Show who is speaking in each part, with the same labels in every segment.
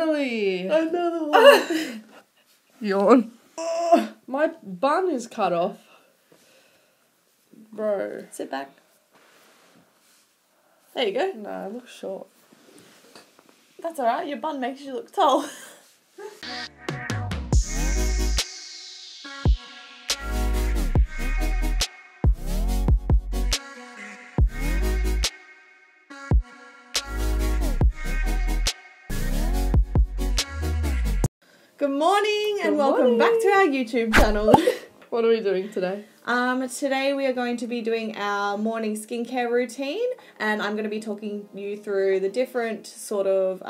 Speaker 1: Finally!
Speaker 2: Another one.
Speaker 1: Yawn. My bun is cut off. Bro.
Speaker 2: Sit back. There you go.
Speaker 1: No, I look short.
Speaker 2: That's alright, your bun makes you look tall. Good morning and welcome back to our YouTube channel.
Speaker 1: What are we doing today?
Speaker 2: Today we are going to be doing our morning skincare routine, and I'm going to be talking you through the different sort of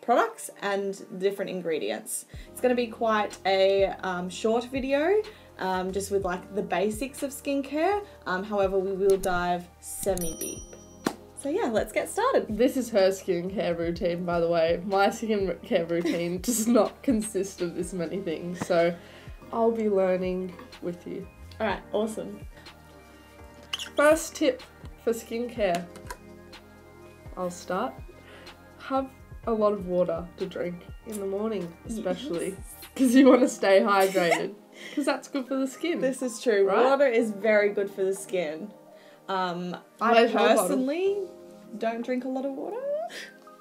Speaker 2: products and different ingredients. It's going to be quite a short video, just with like the basics of skincare. However, we will dive semi-deep. So yeah, let's get started.
Speaker 1: This is her skincare routine, by the way. My skincare routine does not consist of this many things, so I'll be learning with you.
Speaker 2: Alright, awesome.
Speaker 1: First tip for skincare. I'll start. Have a lot of water to drink in the morning, especially, because you want to stay hydrated, because that's good for the skin.
Speaker 2: This is true. Right? Water is very good for the skin. I personally don't drink a lot of water.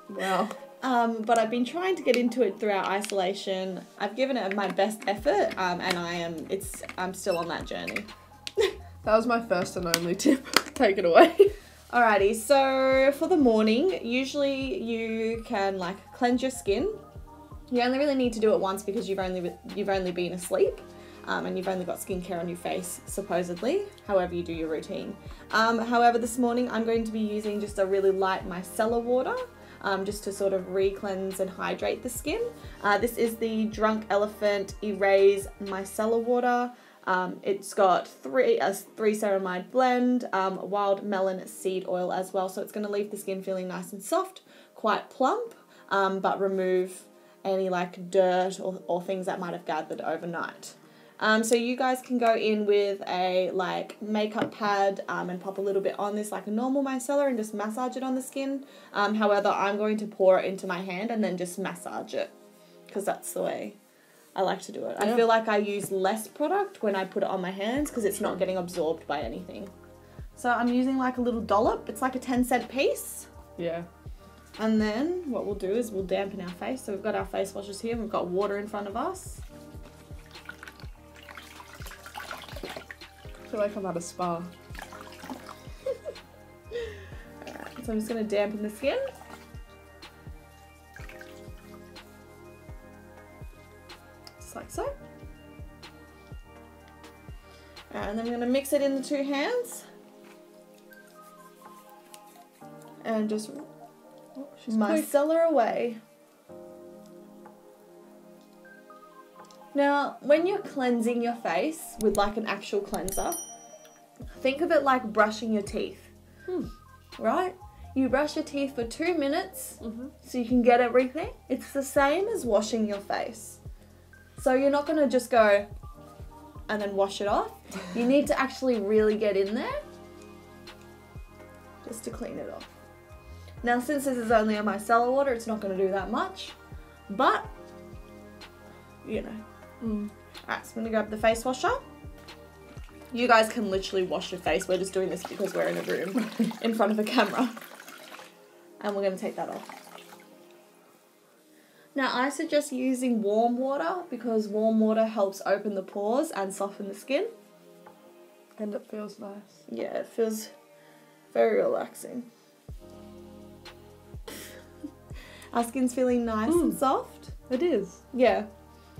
Speaker 1: Wow.
Speaker 2: But I've been trying to get into it throughout isolation. I've given it my best effort, and I'm still on that journey.
Speaker 1: That was my first and only tip. Take it away.
Speaker 2: Alrighty, so for the morning, usually you can like cleanse your skin. You only really need to do it once because you've only been asleep. And you've only got skincare on your face, supposedly, however you do your routine. However, this morning I'm going to be using just a really light micellar water, just to sort of re-cleanse and hydrate the skin. This is the Drunk Elephant Erase Micellar Water. It's got a 3-ceramide blend, wild melon seed oil as well, so it's going to leave the skin feeling nice and soft, quite plump, but remove any like dirt or things that might have gathered overnight. So you guys can go in with a like makeup pad and pop a little bit on this like a normal micellar and just massage it on the skin. However, I'm going to pour it into my hand and then just massage it because that's the way I like to do it. Yeah. I feel like I use less product when I put it on my hands because it's not getting absorbed by anything. So I'm using like a little dollop. It's like a 10-cent piece.
Speaker 1: Yeah.
Speaker 2: And then what we'll do is we'll dampen our face. So we've got our face washes here. We've got water in front of us.
Speaker 1: I feel like I'm at a spa.
Speaker 2: Alright, so I'm just going to dampen the skin. Just like so. And then I'm going to mix it in the two hands. And just micellar away. Now, when you're cleansing your face with like an actual cleanser, think of it like brushing your teeth, right? You brush your teeth for 2 minutes so you can get everything. It's the same as washing your face. So you're not going to just go and then wash it off. You need to actually really get in there just to clean it off. Now, since this is only a micellar water, it's not going to do that much, but you know. Alright, so I'm going to grab the face washer. You guys can literally wash your face. We're just doing this because we're in a room in front of a camera. And we're going to take that off. Now, I suggest using warm water because warm water helps open the pores and soften the skin.
Speaker 1: And it feels nice.
Speaker 2: Yeah, it feels very relaxing. Our skin's feeling nice and soft.
Speaker 1: It is.
Speaker 2: Yeah.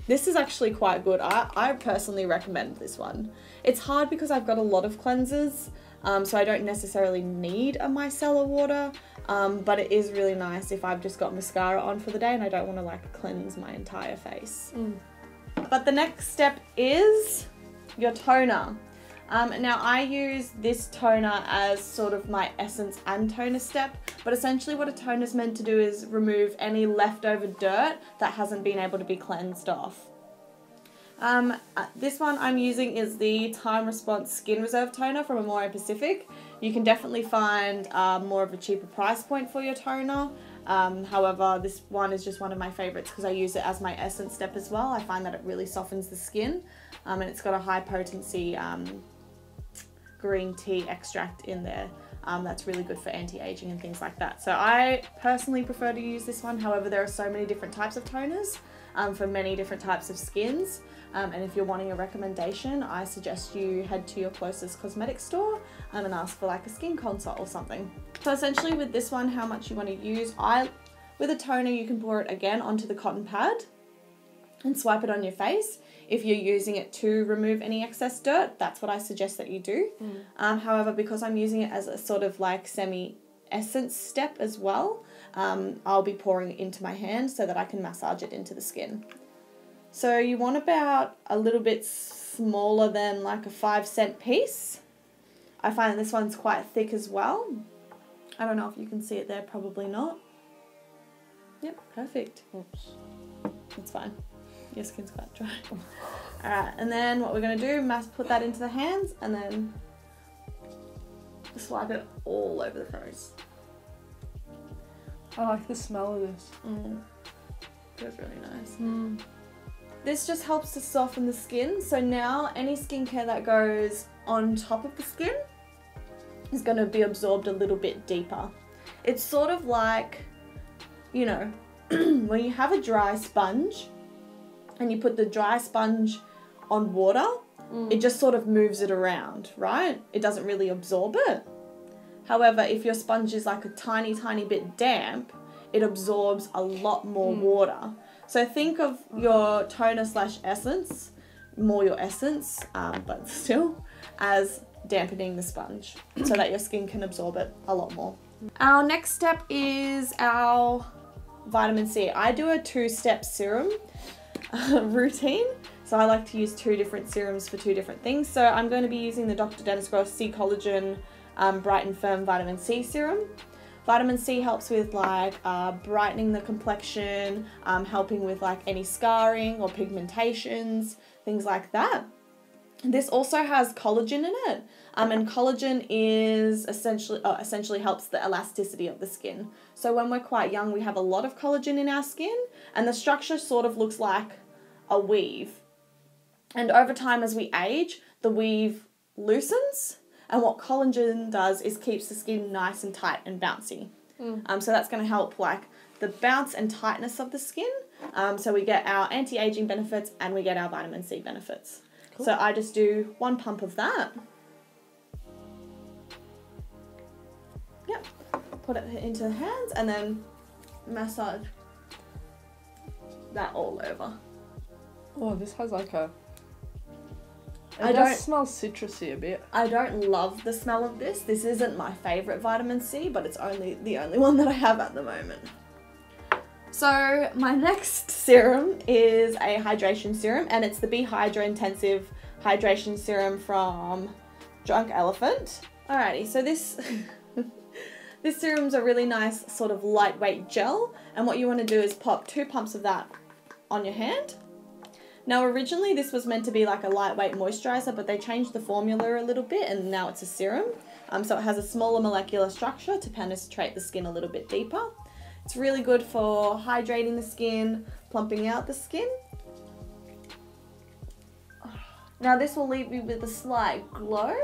Speaker 2: This is actually quite good. I personally recommend this one. It's hard because I've got a lot of cleansers, so I don't necessarily need a micellar water, but it is really nice if I've just got mascara on for the day and I don't want to like cleanse my entire face. But the next step is your toner. Now I use this toner as sort of my essence and toner step, but essentially what a toner is meant to do is remove any leftover dirt that hasn't been able to be cleansed off. This one I'm using is the Time Response Skin Reserve Toner from Amore Pacific. You can definitely find more of a cheaper price point for your toner. However, this one is just one of my favorites because I use it as my essence step as well. I find that it really softens the skin, and it's got a high potency green tea extract in there. That's really good for anti-aging and things like that. So I personally prefer to use this one. However, there are so many different types of toners for many different types of skins. And if you're wanting a recommendation, I suggest you head to your closest cosmetic store and ask for like a skin consult or something. So essentially with this one, how much you want to use, with a toner, you can pour it again onto the cotton pad and swipe it on your face. If you're using it to remove any excess dirt, that's what I suggest that you do. However, because I'm using it as a sort of like semi-essence step as well, I'll be pouring it into my hand so that I can massage it into the skin. So you want about a little bit smaller than like a 5-cent piece. I find this one's quite thick as well. I don't know if you can see it there, probably not. Yep, perfect.
Speaker 1: Oops.
Speaker 2: That's fine. Your skin's quite dry. Alright, and then what we're going to do, put that into the hands and then swipe it all over the face.
Speaker 1: I like the smell of this.
Speaker 2: Feels really nice. This just helps to soften the skin. So now any skincare that goes on top of the skin is going to be absorbed a little bit deeper. It's sort of like, you know, when you have a dry sponge and you put the dry sponge on water, it just sort of moves it around, right? It doesn't really absorb it. However, if your sponge is like a tiny, tiny bit damp, it absorbs a lot more water. So think of your toner / essence, more your essence, but still, as dampening the sponge so that your skin can absorb it a lot more. Our next step is our vitamin C. I do a 2-step serum routine. So I like to use 2 different serums for 2 different things. So I'm going to be using the Dr. Dennis Gross C Collagen Bright and Firm Vitamin C Serum. Vitamin C helps with like brightening the complexion, helping with like any scarring or pigmentations, things like that. This also has collagen in it, and collagen is essentially helps the elasticity of the skin. So when we're quite young, we have a lot of collagen in our skin, and the structure sort of looks like a weave. And over time, as we age, the weave loosens, and what collagen does is keeps the skin nice and tight and bouncy. So that's going to help like the bounce and tightness of the skin. So we get our anti-aging benefits and we get our vitamin C benefits. Cool. So I just do 1 pump of that. Yep. Put it into the hands and then massage that all over.
Speaker 1: Oh, this has like a... It does smell citrusy a bit.
Speaker 2: I don't love the smell of this. This isn't my favourite vitamin C, but it's the only one that I have at the moment. So my next serum is a hydration serum, and it's the Be Hydra Intensive Hydration Serum from Drunk Elephant. Alrighty, so this this serum's a really nice sort of lightweight gel, and what you want to do is pop 2 pumps of that on your hand. Now originally this was meant to be like a lightweight moisturiser, but they changed the formula a little bit and now it's a serum. So it has a smaller molecular structure to penetrate the skin a little bit deeper. It's really good for hydrating the skin, plumping out the skin. Now this will leave you with a slight glow.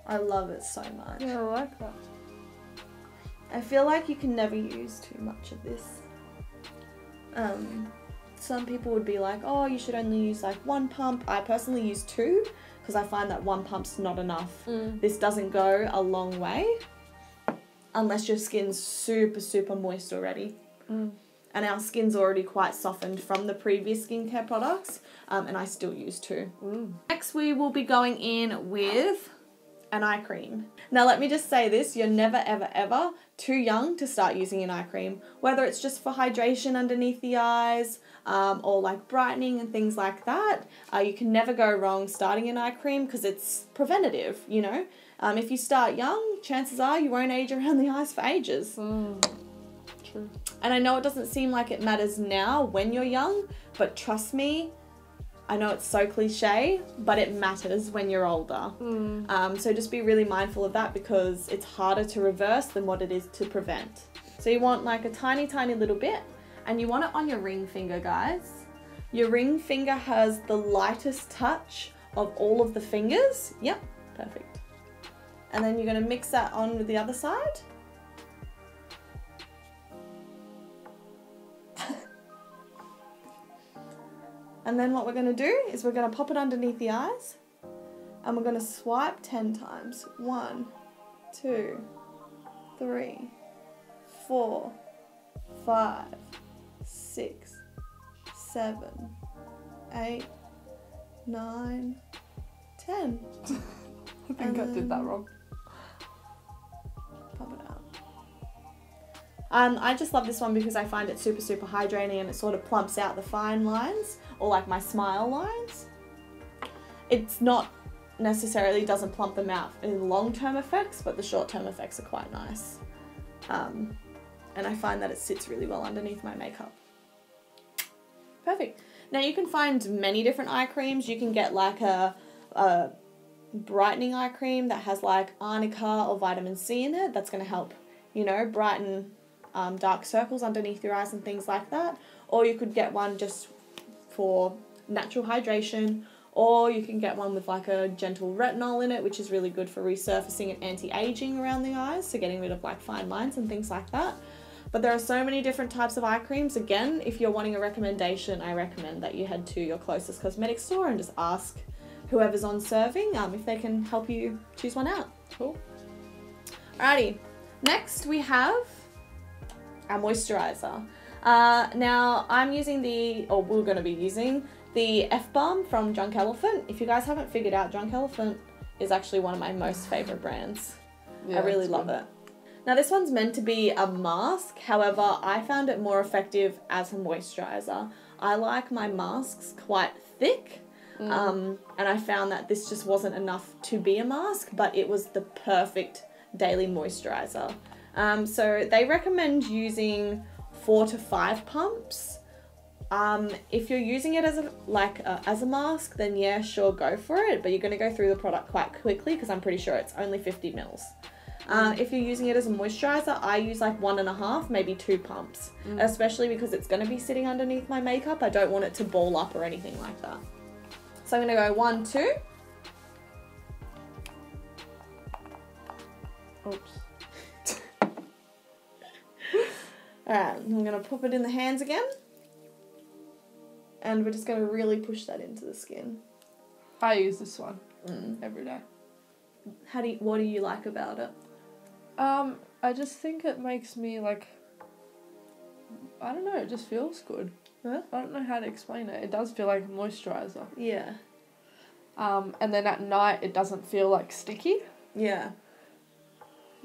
Speaker 2: I love it so much.
Speaker 1: Yeah, I like that.
Speaker 2: I feel like you can never use too much of this. Some people would be like, oh, you should only use like 1 pump. I personally use 2 because I find that 1 pump's not enough. This doesn't go a long way unless your skin's super, super moist already. And our skin's already quite softened from the previous skincare products, and I still use 2. Next, we will be going in with an eye cream. Now let me just say this, you're never ever ever too young to start using an eye cream, whether it's just for hydration underneath the eyes or like brightening and things like that. You can never go wrong starting an eye cream because it's preventative, you know. If you start young, chances are you won't age around the eyes for ages.
Speaker 1: True.
Speaker 2: And I know it doesn't seem like it matters now when you're young, but trust me, I know it's so cliche, but it matters when you're older. So just be really mindful of that because it's harder to reverse than what it is to prevent. So you want like a tiny, tiny little bit, and you want it on your ring finger, guys. Your ring finger has the lightest touch of all of the fingers. Yep, perfect. And then you're gonna mix that on with the other side. And then what we're gonna do is we're gonna pop it underneath the eyes, and we're gonna swipe 10 times. 1, 2, 3, 4, 5, 6, 7, 8, 9, 10.
Speaker 1: I think I did that wrong.
Speaker 2: Pop it out. I just love this one because I find it super, super hydrating, and it sort of plumps out the fine lines, or like my smile lines. It's not necessarily doesn't plump them out in long-term effects, but the short-term effects are quite nice. And I find that it sits really well underneath my makeup. Perfect. Now you can find many different eye creams. You can get like a brightening eye cream that has like arnica or vitamin C in it. That's going to help, you know, brighten dark circles underneath your eyes and things like that. Or you could get one just for natural hydration, or you can get one with like a gentle retinol in it, which is really good for resurfacing and anti-aging around the eyes, so getting rid of like fine lines and things like that. But there are so many different types of eye creams. Again, if you're wanting a recommendation, I recommend that you head to your closest cosmetic store and just ask whoever's on serving if they can help you choose one out.
Speaker 1: Cool.
Speaker 2: Alrighty, next we have our moisturiser. Now I'm using we're going to be using the F-Balm from Drunk Elephant. If you guys haven't figured out, Drunk Elephant is actually one of my most favourite brands.
Speaker 1: Yeah,
Speaker 2: I really love it. Now this one's meant to be a mask, however I found it more effective as a moisturiser. I like my masks quite thick, and I found that this just wasn't enough to be a mask, but it was the perfect daily moisturiser. So they recommend using 4 to 5 pumps. If you're using it as a mask, then yeah, sure, go for it, but you're going to go through the product quite quickly because I'm pretty sure it's only 50 mils. If you're using it as a moisturiser, I use like 1.5, maybe 2 pumps, especially because it's going to be sitting underneath my makeup. I don't want it to ball up or anything like that. So I'm going to go 1, 2.
Speaker 1: Oops.
Speaker 2: Alright, I'm going to pop it in the hands again. And we're just going to really push that into the skin.
Speaker 1: I use this one every day.
Speaker 2: What do you like about it?
Speaker 1: I just think it makes me like, I don't know, it just feels good.
Speaker 2: Huh?
Speaker 1: I don't know how to explain it. It does feel like a moisturiser.
Speaker 2: Yeah.
Speaker 1: And then at night it doesn't feel like sticky.
Speaker 2: Yeah.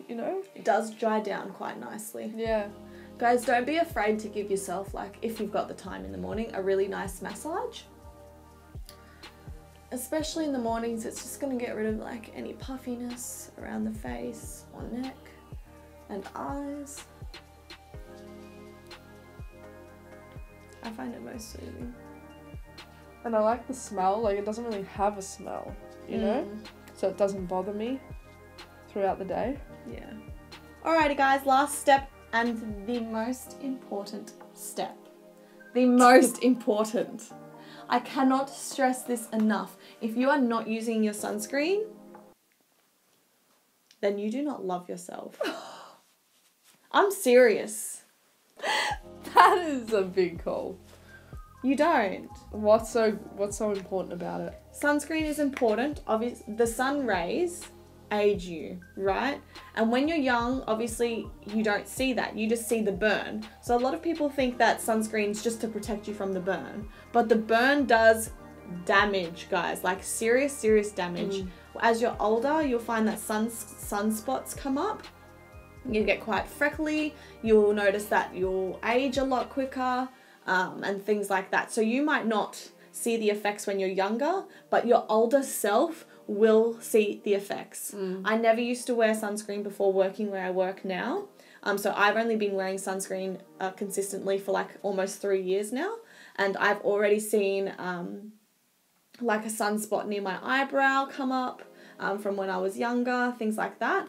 Speaker 1: You know?
Speaker 2: It does dry down quite nicely.
Speaker 1: Yeah.
Speaker 2: Guys, don't be afraid to give yourself, like, if you've got the time in the morning, a really nice massage. Especially in the mornings, it's just going to get rid of like any puffiness around the face or neck and eyes. I find it most soothing.
Speaker 1: And I like the smell, like it doesn't really have a smell, you know? So it doesn't bother me throughout the day.
Speaker 2: Yeah. Alrighty guys, last step and the most important step. The most important. I cannot stress this enough. If you are not using your sunscreen, then you do not love yourself. I'm serious.
Speaker 1: That is a big call.
Speaker 2: You don't.
Speaker 1: What's so important about it?
Speaker 2: Sunscreen is important. Obviously, the sun rays age you, right? And when you're young, obviously you don't see that. You just see the burn. So a lot of people think that sunscreen's just to protect you from the burn. But the burn does damage, guys. Like serious, serious damage. As you're older, you'll find that sunspots come up. You get quite freckly. You'll notice that you'll age a lot quicker, and things like that. So you might not see the effects when you're younger, but your older self will see the effects. I never used to wear sunscreen before working where I work now. So I've only been wearing sunscreen consistently for like almost 3 years now. And I've already seen like a sunspot near my eyebrow come up. from when I was younger, things like that.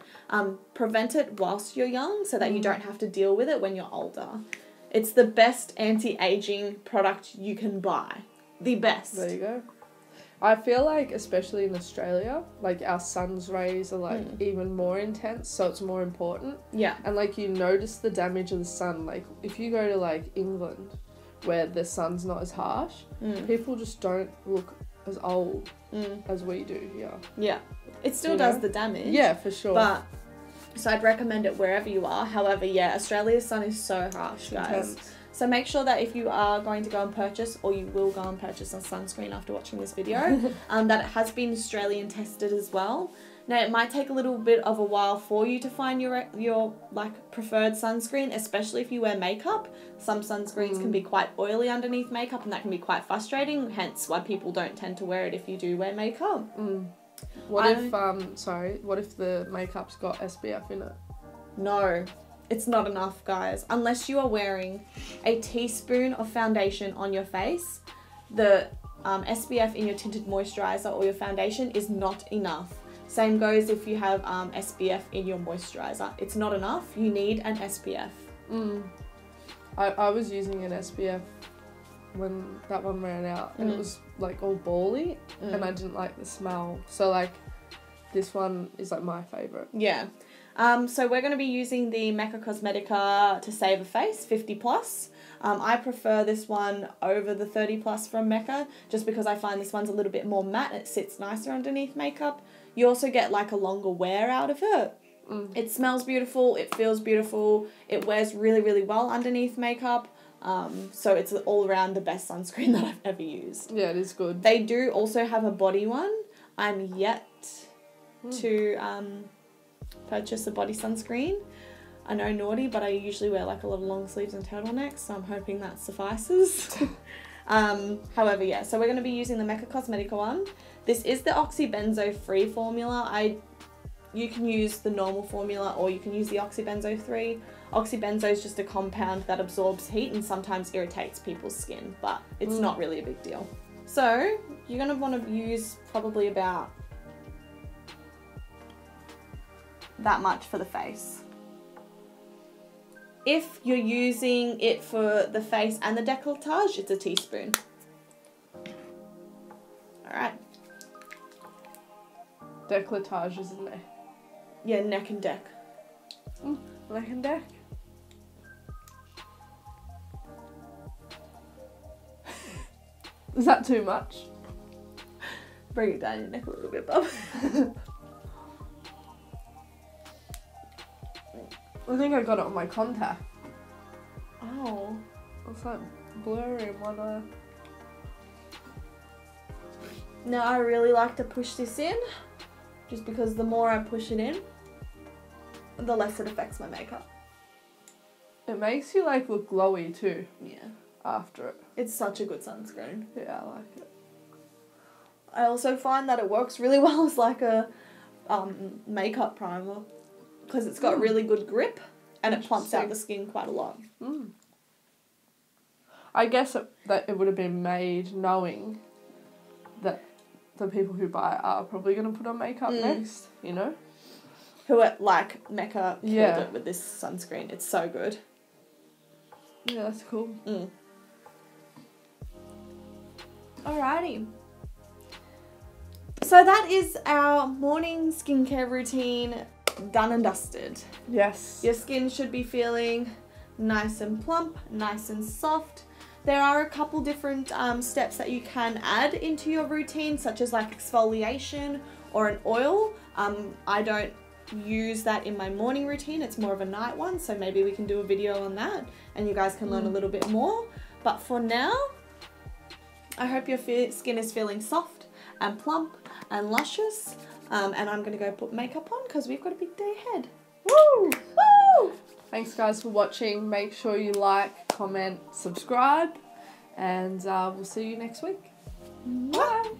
Speaker 2: Prevent it whilst you're young so that you don't have to deal with it when you're older. It's the best anti-aging product you can buy. The best.
Speaker 1: There you go. I feel like, especially in Australia, like our sun's rays are like even more intense, so it's more important.
Speaker 2: Yeah.
Speaker 1: And like you notice the damage of the sun. Like if you go to like England, where the sun's not as harsh, people just don't look as old as we do here.
Speaker 2: Yeah. It still does the damage.
Speaker 1: Yeah, for sure.
Speaker 2: But so I'd recommend it wherever you are. However, yeah, Australia's sun is so harsh, guys.
Speaker 1: Intense.
Speaker 2: So make sure that if you are going to go and purchase, or you will go and purchase a sunscreen after watching this video, that it has been Australian tested as well. Now, it might take a little bit of a while for you to find your like preferred sunscreen, especially if you wear makeup. Some sunscreens can be quite oily underneath makeup, and that can be quite frustrating, hence why people don't tend to wear it if you do wear makeup.
Speaker 1: What if the makeup's got SPF in it?
Speaker 2: No. It's not enough, guys. Unless you are wearing a teaspoon of foundation on your face, the SPF in your tinted moisturiser or your foundation is not enough. Same goes if you have SPF in your moisturiser. It's not enough. You need an SPF.
Speaker 1: I was using an SPF when that one ran out, and it was like all bally, and I didn't like the smell. So like this one is like my favourite.
Speaker 2: Yeah. So we're going to be using the Mecca Cosmetica To Save a Face 50+. I prefer this one over the 30+ from Mecca, just because I find this one's a little bit more matte. It sits nicer underneath makeup. You also get like a longer wear out of it. It smells beautiful. It feels beautiful. It wears really, really well underneath makeup. So it's all around the best sunscreen that I've ever used.
Speaker 1: Yeah, it is good.
Speaker 2: They do also have a body one. I'm yet to purchase a body sunscreen. I know, naughty, but I usually wear like a lot of long sleeves and turtlenecks, so I'm hoping that suffices. However, yeah, so we're going to be using the Mecca Cosmetica one. This is the oxybenzo free formula. You can use the normal formula, or you can use the oxybenzo 3. Oxybenzo is just a compound that absorbs heat and sometimes irritates people's skin, but it's not really a big deal. So you're going to want to use probably about that much for the face. If you're using it for the face and the décolletage, it's a teaspoon. Alright.
Speaker 1: Décolletage is in there.
Speaker 2: Yeah, neck and deck.
Speaker 1: Neck and deck. Is that too much?
Speaker 2: Bring it down your neck a little bit, bub.
Speaker 1: I think I got it on my contact.
Speaker 2: Oh.
Speaker 1: It's like blurry in one eye.
Speaker 2: Now I really like to push this in, just because the more I push it in, the less it affects my makeup.
Speaker 1: It makes you like look glowy too.
Speaker 2: Yeah.
Speaker 1: After it.
Speaker 2: It's such a good sunscreen.
Speaker 1: Yeah, I like it.
Speaker 2: I also find that it works really well as like a makeup primer, because it's got really good grip and it plumps out the skin quite a lot.
Speaker 1: I guess that it would have been made knowing that the people who buy it are probably going to put on makeup next, you know?
Speaker 2: Who are like Mecca killed it with this sunscreen. It's so good.
Speaker 1: Yeah, that's cool.
Speaker 2: Alrighty. So that is our morning skincare routine done and dusted.
Speaker 1: Yes.
Speaker 2: Your skin should be feeling nice and plump, nice and soft. There are a couple different steps that you can add into your routine, such as like exfoliation or an oil. I don't use that in my morning routine. It's more of a night one, so maybe we can do a video on that and you guys can learn a little bit more. But for now, I hope your skin is feeling soft and plump and luscious. And I'm going to go put makeup on because we've got a big day ahead.
Speaker 1: Woo!
Speaker 2: Woo!
Speaker 1: Thanks guys for watching. Make sure you like, comment, subscribe, and we'll see you next week.
Speaker 2: Bye!